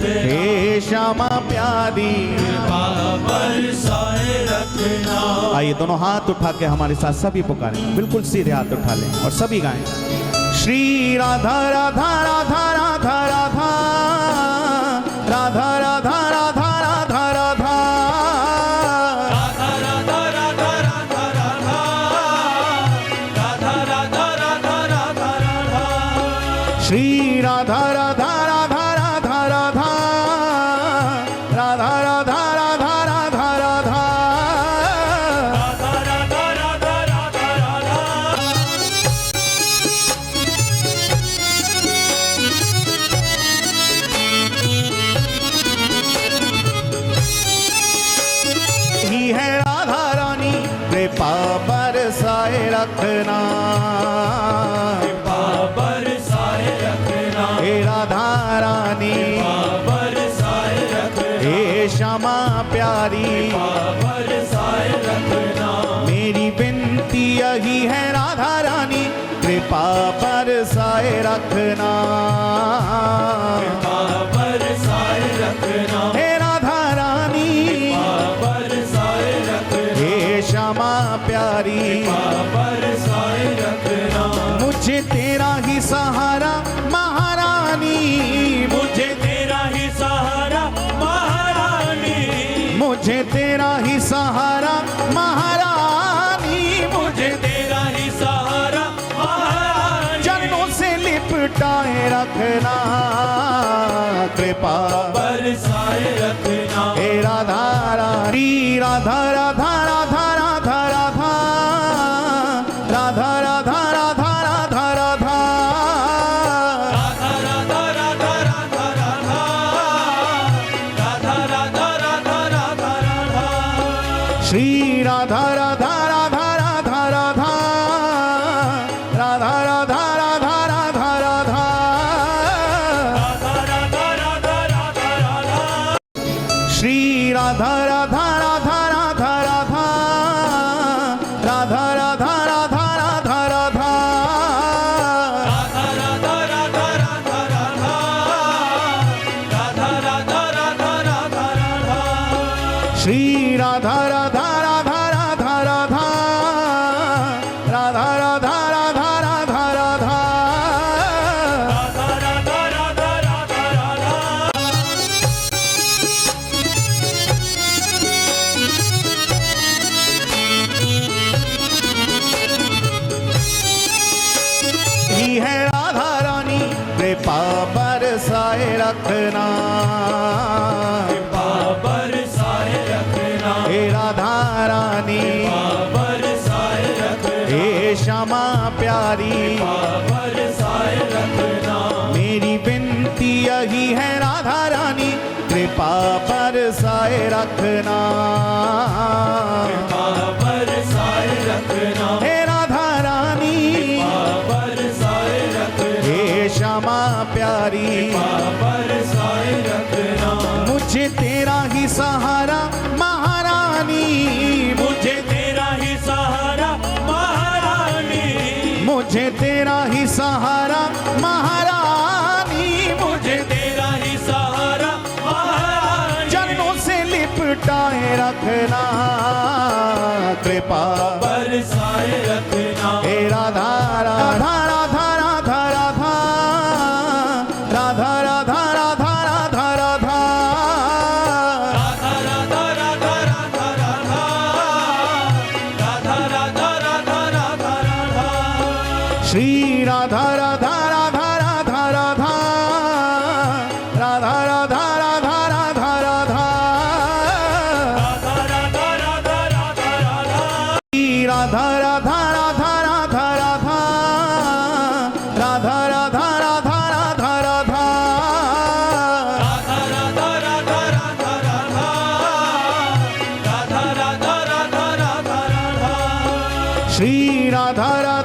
रखना, हे श्यामा प्यारी कृपा बरसाए रखना। आइए दोनों हाथ उठा के हमारे साथ सभी पुकारें, बिल्कुल सीधे हाथ उठा लें और सभी गाएं। श्री राधा राधा राधा राधा राधा राधा राधा राधा राधा राधा राधा राधा राधा राधा राधा राधा राधा राधा राधा श्री राधा राधा राधा राधा राधा राधा राधा राधा राधा राधा ही है राधा रानी कृपा बरसाए रखना, कृपा बरसाए रखना, हे राधा रानी कृपा बरसाए रखना, हे श्यामा प्यारी कृपा बरसाए रखना। मेरी विनती यही है राधा रानी कृपा बरसाए रखना, कृपा बरसाए रखना, हे राधा रानी कृपा बरसाए रखना, हे श्यामा प्यारी कृपा बरसाए रखना। मुझे तेरा ही सहारा महारानी, मुझे तेरा ही सहारा महारानी, मुझे तेरा ही सहारा महारानी, मुझे तेरा ही सहारा महारानी। चरणों से लिपटाए रखना कृपा बरसाए रखना, हे राधा रानी राधा राधा राधा राधा राधा राधा राधा राधा राधा राधा राधा राधा राधा राधा राधा राधा राधा राधा श्री राधा राधा राधा राधा राधा राधा राधा राधा राधा राधा राधा राधा राधा राधा श्री राधा राधा राधा राधा राधा राधा राधा राधा राधा राधा राधा राधा राधा राधा राधा राधा राधा राधा राधा श्री राधा राधा राधा राधा राधा राधा राधा राधा राधा राधा राधा राधा राधा राधा ही है राधा रानी कृपा बरसाए रखना, कृपा बरसाए रखना, हे राधा रानी कृपा बरसाए रखना, हे श्यामा प्यारी कृपा बरसाए रखना। मेरी विनती यही है राधा रानी कृपा बरसाए रखना, कृपा बरसाए रखना, हे राधा रानी कृपा बरसाए रखना, हे श्यामा प्यारी कृपा बरसाए रखना। मुझे तेरा ही सहारा महारानी, मुझे तेरा ही सहारा महारानी, मुझे तेरा ही सहारा महारानी, मुझे तेरा ही सहारा महारानी। चरणों से लिपटाए रखना कृपा बरसाए रखना, हे राधा राधा राधा राधा राधा राधा राधा राधा राधा राधा राधा राधा राधा राधा राधा राधा राधा राधा राधा श्री राधा राधा राधा राधा राधा राधा राधा राधा राधा राधा राधा राधा राधा राधा श्री राधा राधा राधा राधा राधा राधा राधा राधा राधा राधा राधा राधा राधा राधा राधा राधा राधा राधा राधा श्री राधा राधा